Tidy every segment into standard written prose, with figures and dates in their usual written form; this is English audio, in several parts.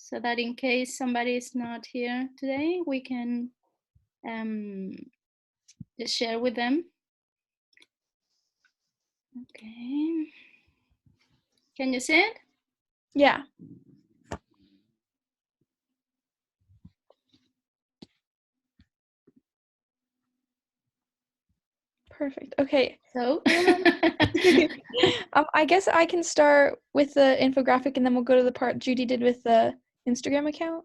so that in case somebody is not here today, we can just share with them. Okay. Can you see it? Yeah. Perfect. Okay. So I guess I can start with the infographic and then we'll go to the part Judy did with the Instagram account.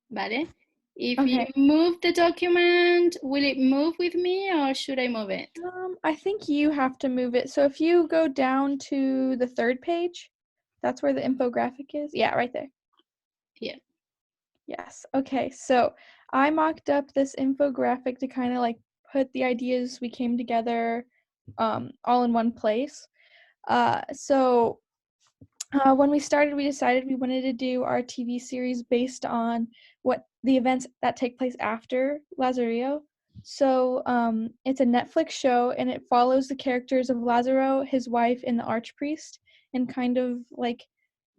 Vale. If Okay. you move the document, will it move with me or should I move it? I think you have to move it. So if you go down to the third page, that's where the infographic is. Yeah, right there. Here. Yes. Okay. So I mocked up this infographic to kind of like put the ideas we came together all in one place. So when we started, we decided we wanted to do our TV series based on what the events that take place after Lazarillo. So it's a Netflix show, and it follows the characters of Lazaro, his wife, and the archpriest, and kind of like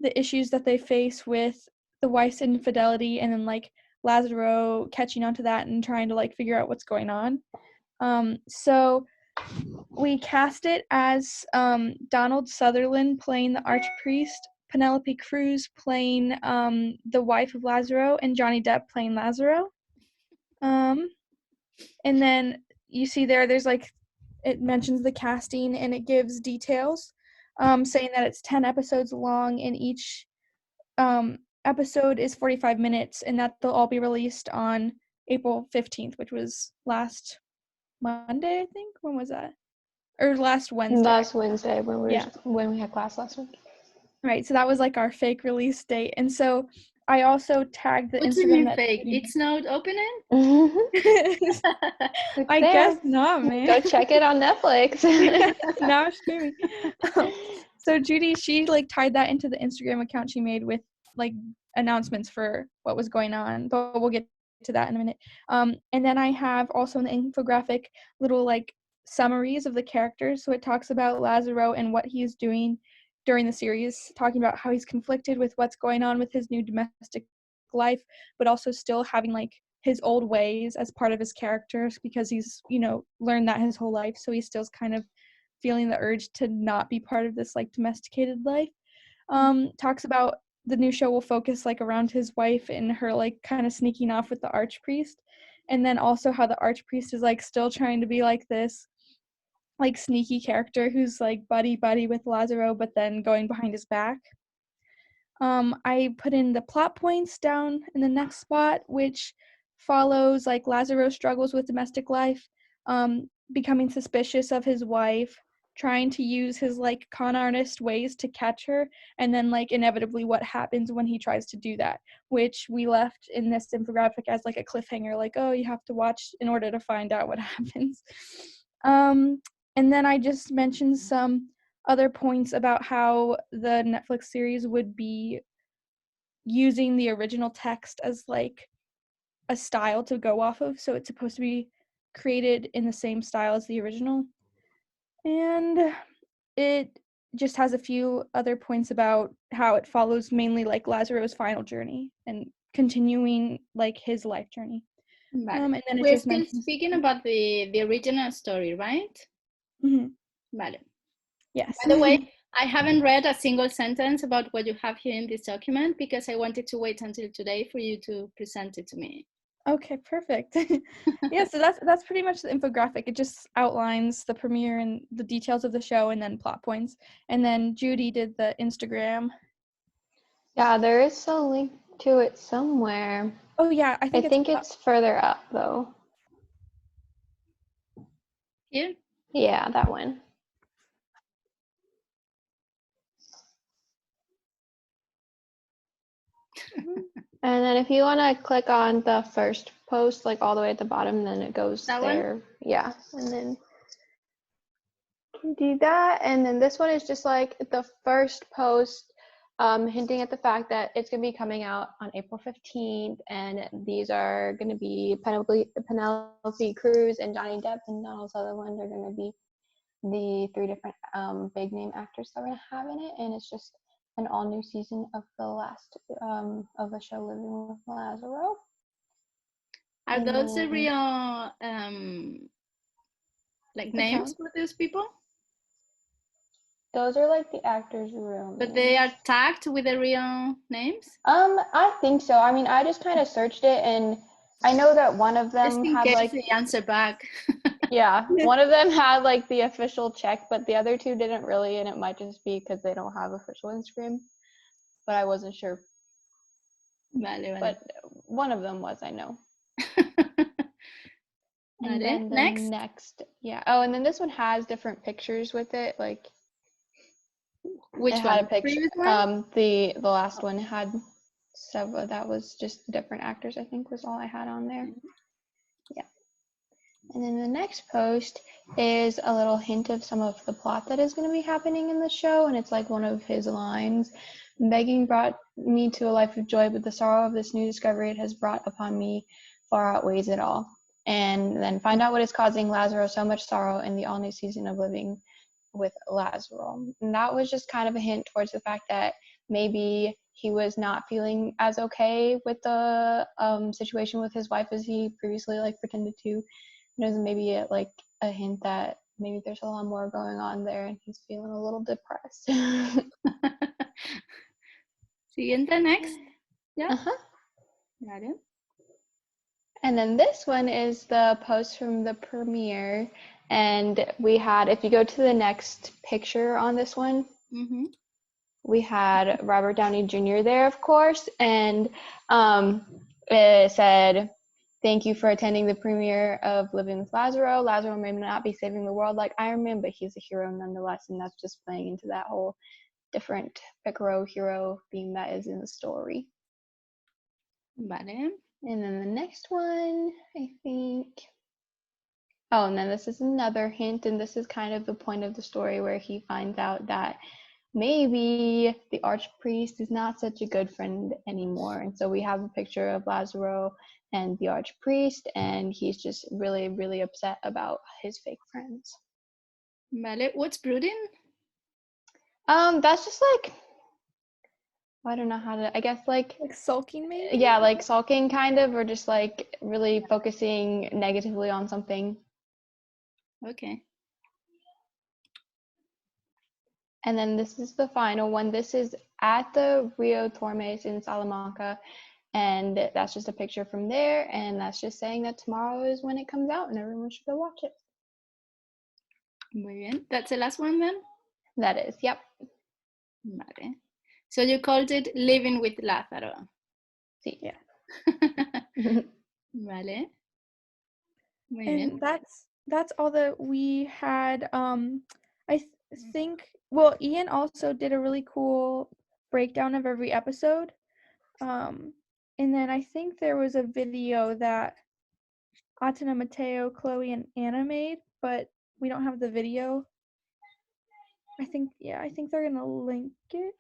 the issues that they face with the wife's infidelity, and then like Lazaro catching onto that and trying to like figure out what's going on. So we cast it as Donald Sutherland playing the archpriest, Penelope Cruz playing the wife of Lazaro, and Johnny Depp playing Lazaro. And then you see there's like, it mentions the casting and it gives details, saying that it's 10 episodes long and each episode is 45 minutes and that they'll all be released on April 15th, which was last Monday, I think. When was that? Or last Wednesday. Last Wednesday when we had class last week. Right, so that was like our fake release date. And so I also tagged the What do you Instagram mean that fake? It's not opening? I guess not, man. Go check it on Netflix. Now streaming. So Judy, she like tied that into the Instagram account she made with like announcements for what was going on, but we'll get to that in a minute. And then I have also in the infographic little like summaries of the characters. So it talks about Lazaro and what he's doing during the series, talking about how he's conflicted with what's going on with his new domestic life, but also still having like his old ways as part of his character because he's, learned that his whole life. So he still's kind of feeling the urge to not be part of this like domesticated life. Talks about the new show will focus like around his wife and her like kind of sneaking off with the archpriest. And then also how the archpriest is like still trying to be like this like sneaky character who's like buddy with Lazaro, but then going behind his back. I put in the plot points down in the next spot, which follows like Lazaro struggles with domestic life, becoming suspicious of his wife, trying to use his like con artist ways to catch her, and then like inevitably what happens when he tries to do that, which we left in this infographic as like a cliffhanger, like, oh, you have to watch in order to find out what happens. And then I just mentioned some other points about how the Netflix series would be using the original text as like a style to go off of. So it's supposed to be created in the same style as the original. And it just has a few other points about how it follows mainly like Lazaro's final journey and continuing like his life journey. Vale. And then We're still speaking about the original story, right? Mm-hmm. Vale. Yes. By the way, I haven't read a single sentence about what you have here in this document because I wanted to wait until today for you to present it to me. Okay, perfect. Yeah, so that's pretty much the infographic. It just outlines the premiere and the details of the show and then plot points. And then Judy did the Instagram. Yeah, there is a link to it somewhere. Oh yeah, I think it's further up though. Here? Yeah, that one. And then if you want to click on the first post, like all the way at the bottom, then it goes that there. One? Yeah, and then you do that. And then this one is just like the first post, hinting at the fact that it's going to be coming out on April 15th. And these are going to be Penelope Cruz and Johnny Depp and Donald Sutherland are going to be the three different big name actors that we're going to have in it. And it's just an all new season of the last of the show Living with Lazaro. Are And those the then- real like names Account. for those people? Those are like the actors' room. But they are tagged with the real names? I think so. I mean, I just kind of searched it, and I know that one of Just them in had case like, they answer back. yeah, one of them had like the official check, but the other two didn't really, and it might just be because they don't have official Instagram. But I wasn't sure. Vale, vale. But one of them was, I know. And Vale, then the next, yeah. Oh, and then this one has different pictures with it. Like, Which it one? had a picture. Previous one? The last one had several. That was just different actors. I think was all I had on there. Yeah. And then the next post is a little hint of some of the plot that is going to be happening in the show, and it's like one of his lines. Begging brought me to a life of joy, but the sorrow of this new discovery it has brought upon me far outweighs it all. And then find out what is causing Lazaro so much sorrow in the all-new season of Living with Lazaro. And that was just kind of a hint towards the fact that maybe he was not feeling as okay with the situation with his wife as he previously like pretended to. There's maybe a hint that maybe there's a lot more going on there and he's feeling a little depressed. Siguiente, next. Yeah. Uh-huh. Vale. And then this one is the post from the premiere. And we had, if you go to the next picture on this one, we had Robert Downey Jr. there, of course. And it said, "Thank you for attending the premiere of Living with Lazaro. Lazaro may not be saving the world like Iron Man, but he's a hero nonetheless." And that's just playing into that whole different Picaro hero theme that is in the story. Vale. And then the next one, I think. Oh, and then this is another hint, and this is kind of the point of the story where he finds out that maybe the archpriest is not such a good friend anymore. And so we have a picture of Lazaro and the archpriest, and he's just really, really upset about his fake friends. Vale. What's brooding? That's just like, I don't know how to, I guess like sulking maybe? yeah, like sulking kind of, or just like really focusing negatively on something. Okay. And then this is the final one. This is at the Rio Tormes in Salamanca. And that's just a picture from there. And that's just saying that tomorrow is when it comes out and everyone should go watch it. Muy bien. That's the last one then? That is, yep. Vale. So you called it Living with Lazaro. Sí. Yeah. Vale. Muy And bien. that's all that we had. I think, well, Ian also did a really cool breakdown of every episode. And then I think there was a video that Atena, Mateo, Chloe, and Anna made, but we don't have the video. I think they're gonna link it.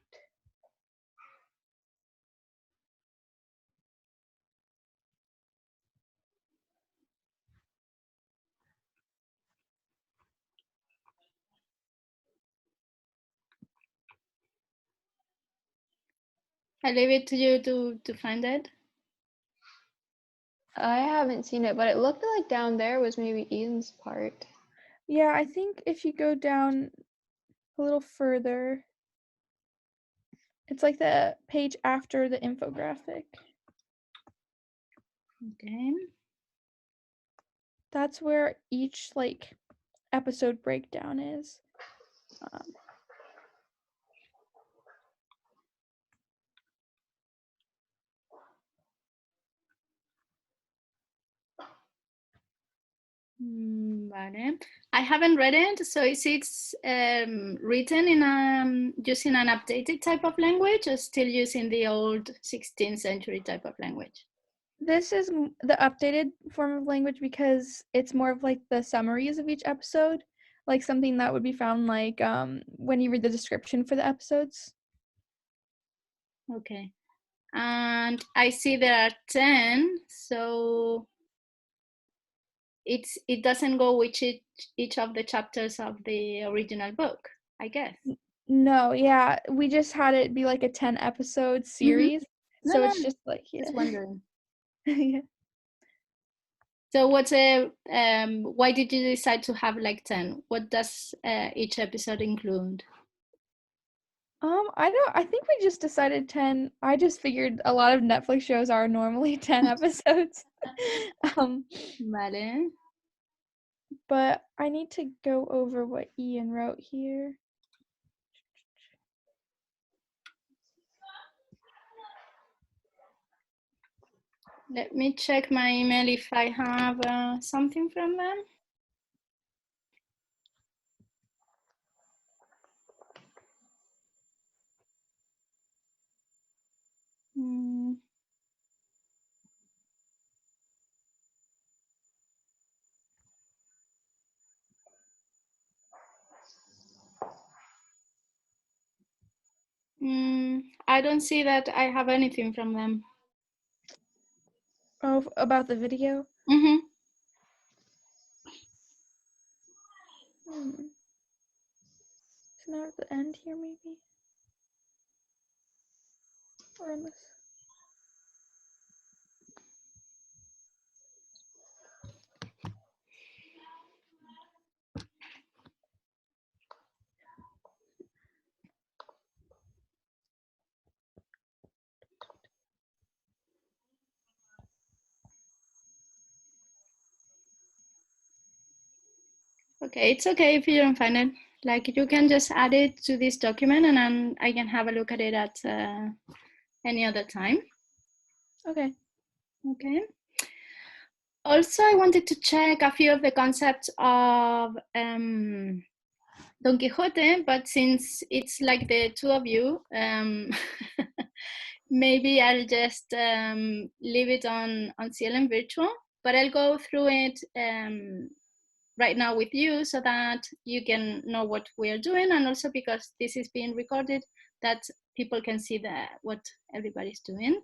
I leave it to you to find it. I haven't seen it, but it looked like down there was maybe Ian's part. Yeah, I think if you go down a little further, it's like the page after the infographic. Okay. That's where each like episode breakdown is. Vale. I haven't read it, so is it written in using an updated type of language or still using the old 16th century type of language? This is the updated form of language because it's more of like the summaries of each episode, like something that would be found like when you read the description for the episodes. Okay. And I see there are 10, so it doesn't go with each of the chapters of the original book, I guess. No, yeah, we just had it be like a 10 episode series. No, So no, it's just like, yeah. just wondering. Yeah. So why did you decide to have like 10? What does each episode include? I think we just decided 10. I just figured a lot of Netflix shows are normally 10 episodes. Vale. But I need to go over what Ian wrote here. Let me check my email if I have something from them. I don't see that I have anything from them. Oh, about the video? Mm-hmm. It's not at the end here, maybe? Or in this? Okay, it's okay if you don't find it. Like you can just add it to this document and then I can have a look at it at any other time. Okay. Okay. Also, I wanted to check a few of the concepts of Don Quixote, but since it's like the two of you, maybe I'll just leave it on CLM Virtual, but I'll go through it right now with you so that you can know what we are doing, and also because this is being recorded, that people can see what everybody's doing.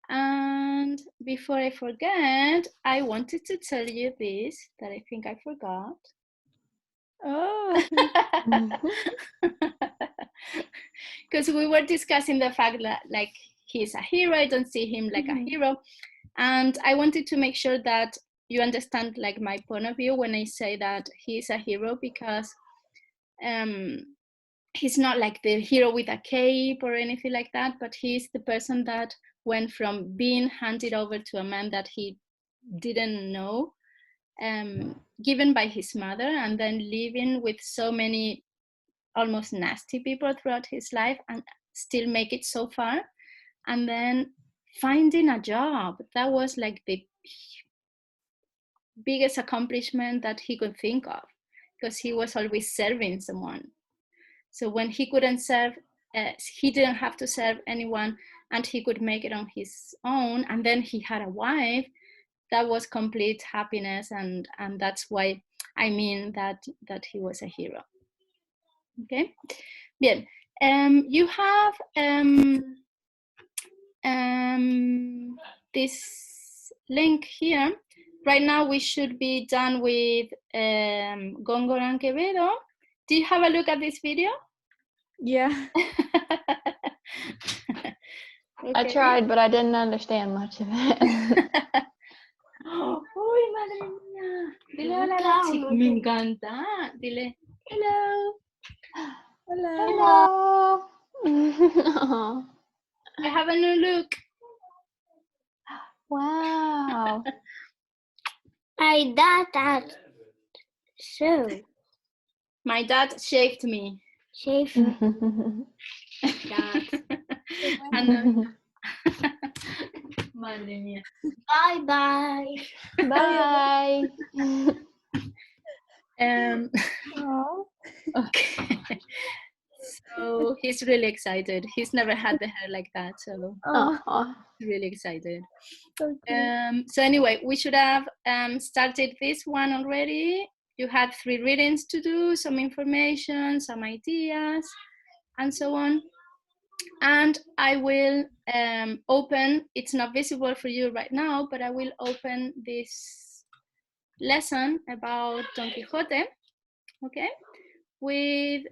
And before I forget, I wanted to tell you this that I think I forgot. Oh. Because we were discussing the fact that like he's a hero, I don't see him like a hero, and I wanted to make sure that you understand like my point of view when I say that he's a hero, because he's not like the hero with a cape or anything like that, but he's the person that went from being handed over to a man that he didn't know, given by his mother, and then living with so many almost nasty people throughout his life and still make it so far, and then finding a job. That was like the biggest accomplishment that he could think of, because he was always serving someone. So when he couldn't serve, he didn't have to serve anyone, and he could make it on his own. And then he had a wife. That was complete happiness, and that's why I mean that he was a hero. Okay, bien. You have this link here. Right now we should be done with Góngora and Quevedo. Do you have a look at this video? Yeah. Okay. I tried, but I didn't understand much of it. Uy, madre mía. Dile hola a la chica. Me encanta. Dile hello. Hello. Hello. I have a new look. Wow. My dad so My dad shaved me. safe. Dad. And madre mía. Bye bye. Bye. Aw. Okay. So he's really excited. He's never had the hair like that, so Aw. he's really excited. So cute. So anyway, we should have started this one already. You had 3 readings to do, some information, some ideas, and so on. And I will open, it's not visible for you right now, but I will open this lesson about Don Quixote, okay, with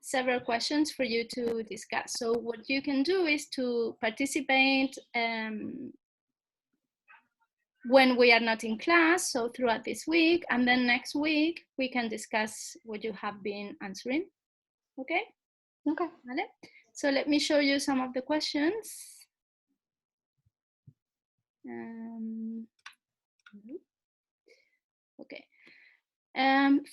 several questions for you to discuss. So what you can do is to participate when we are not in class, so throughout this week, and then next week we can discuss what you have been answering. Okay? Okay. Vale? So let me show you some of the questions. Okay.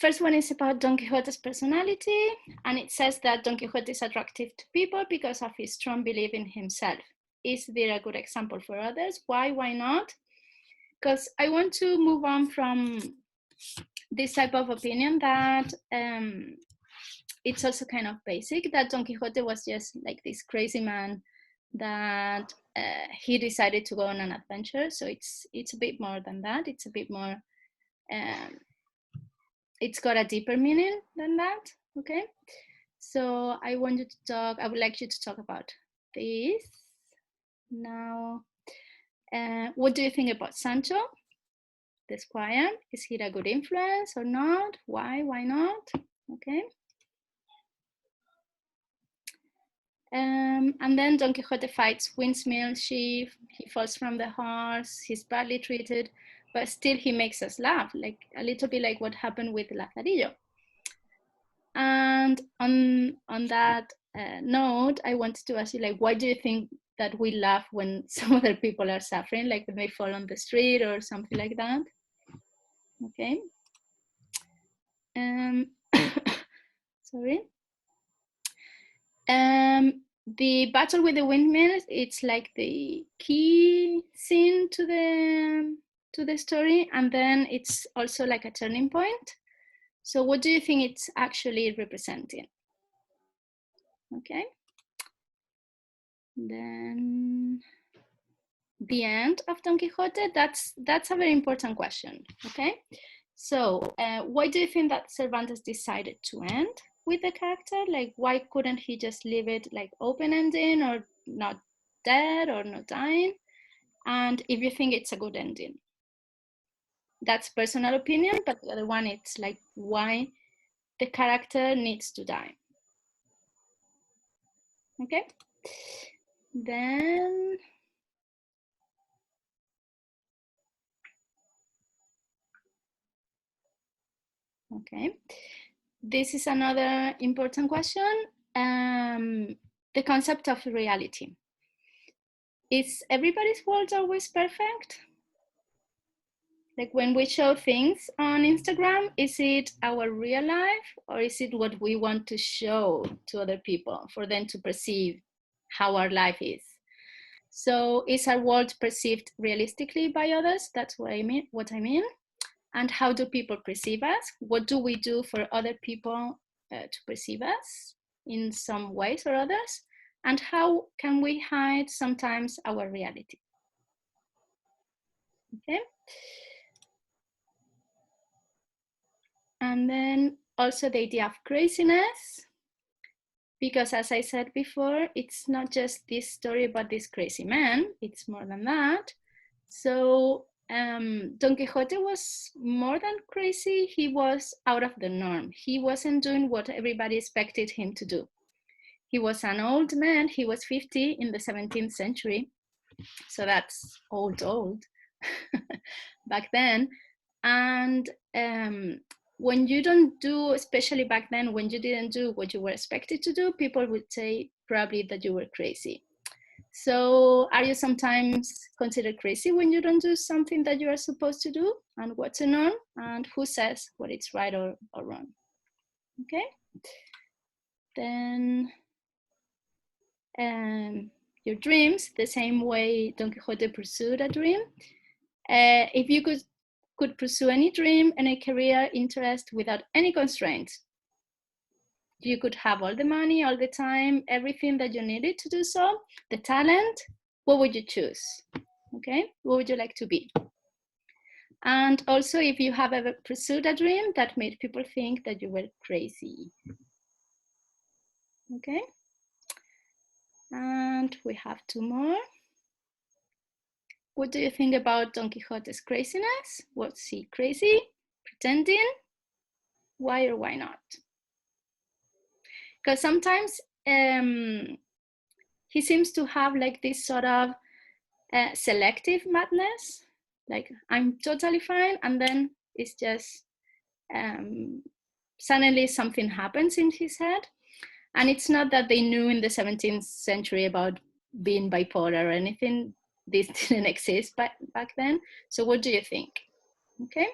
First one is about Don Quixote's personality, and it says that Don Quixote is attractive to people because of his strong belief in himself. Is there a good example for others? Why not? Because I want to move on from this type of opinion that it's also kind of basic, that Don Quixote was just like this crazy man that he decided to go on an adventure. So it's a bit more than that. It's a bit more, it's got a deeper meaning than that. Okay. So I would like you to talk about this now. What do you think about Sancho, the squire? Is he a good influence or not? Why not? Okay. And then Don Quixote fights Windmill Chief, he falls from the horse, he's badly treated, but still he makes us laugh, like a little bit like what happened with Lazarillo. And on that note, I wanted to ask you, like, why do you think that we laugh when some other people are suffering, like when they fall on the street or something like that? Okay. Sorry. The battle with the windmills, it's like the key scene to the story, and then it's also like a turning point. So what do you think it's actually representing? Okay. Then the end of Don Quixote, that's a very important question. Okay. So why do you think that Cervantes decided to end with the character? Like, why couldn't he just leave it like open ending, or not dead or not dying? And if you think it's a good ending, that's personal opinion, but the other one, it's like why the character needs to die. Okay. Then okay, this is another important question. The concept of reality. Is everybody's world always perfect? Like when we show things on Instagram, is it our real life, or is it what we want to show to other people for them to perceive how our life is? So is our world perceived realistically by others? That's what I mean. And how do people perceive us? What do we do for other people to perceive us in some ways or others? And how can we hide sometimes our reality? Okay. And then also the idea of craziness, because as I said before, it's not just this story about this crazy man, it's more than that. So Don Quixote was more than crazy, he was out of the norm. He wasn't doing what everybody expected him to do. He was an old man, he was 50 in the 17th century, so that's old back then. And when you don't do, especially back then, when you didn't do what you were expected to do, people would say probably that you were crazy. So are you sometimes considered crazy when you don't do something that you are supposed to do? And what's a norm? And who says what is right or wrong? Okay. Then your dreams, the same way Don Quixote pursued a dream. If you could pursue any dream and a career interest without any constraints, you could have all the money, all the time, everything that you needed to do so, the talent, what would you choose? Okay, what would you like to be? And also, if you have ever pursued a dream that made people think that you were crazy. Okay, and we have two more. What do you think about Don Quixote's craziness? Was he crazy, pretending? Why or why not? because sometimes he seems to have like this sort of selective madness, like I'm totally fine, and then it's just suddenly something happens in his head. And it's not that they knew in the 17th century about being bipolar or anything. This didn't exist back then. So what do you think? Okay.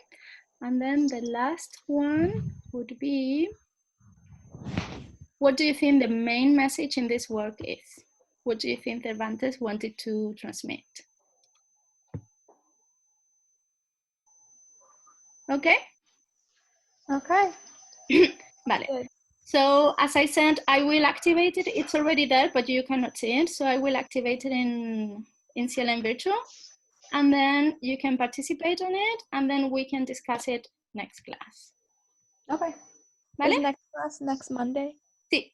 And then the last one would be, what do you think the main message in this work is? What do you think Cervantes wanted to transmit? Okay. Okay. Vale. Good. So as I said, I will activate it. It's already there, but you cannot see it. So I will activate it in CLM Virtual, and then you can participate on it, and then we can discuss it next class. Okay. Vale? Is next class next Monday? Sí.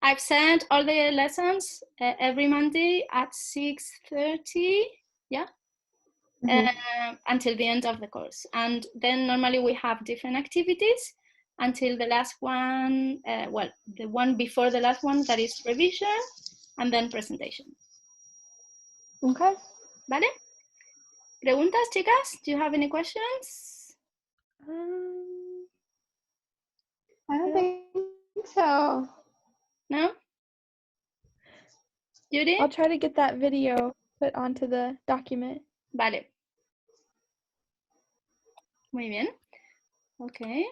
I've sent all the lessons every Monday at 6:30. Yeah. Until the end of the course. And then normally we have different activities until the last one, well, the one before the last one, that is revision, and then presentation. Okay. ¿Vale? ¿Preguntas, chicas? Do you have any questions? I don't think so. No? Judy? I'll try to get that video put onto the document. Vale. Muy bien. Okay.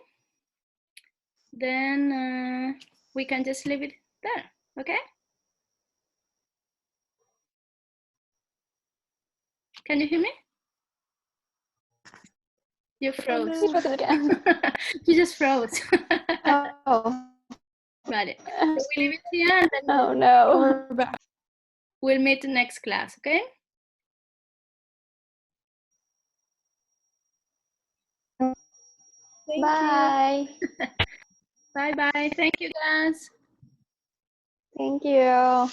Then we can just leave it there, okay? Can you hear me? You froze. Please focus again. You just froze. Oh. Vale. So we leave it here, and then Oh no. We're back. we'll meet the next class, okay? Thank you. Bye. Bye-bye. Thank you, guys. Thank you.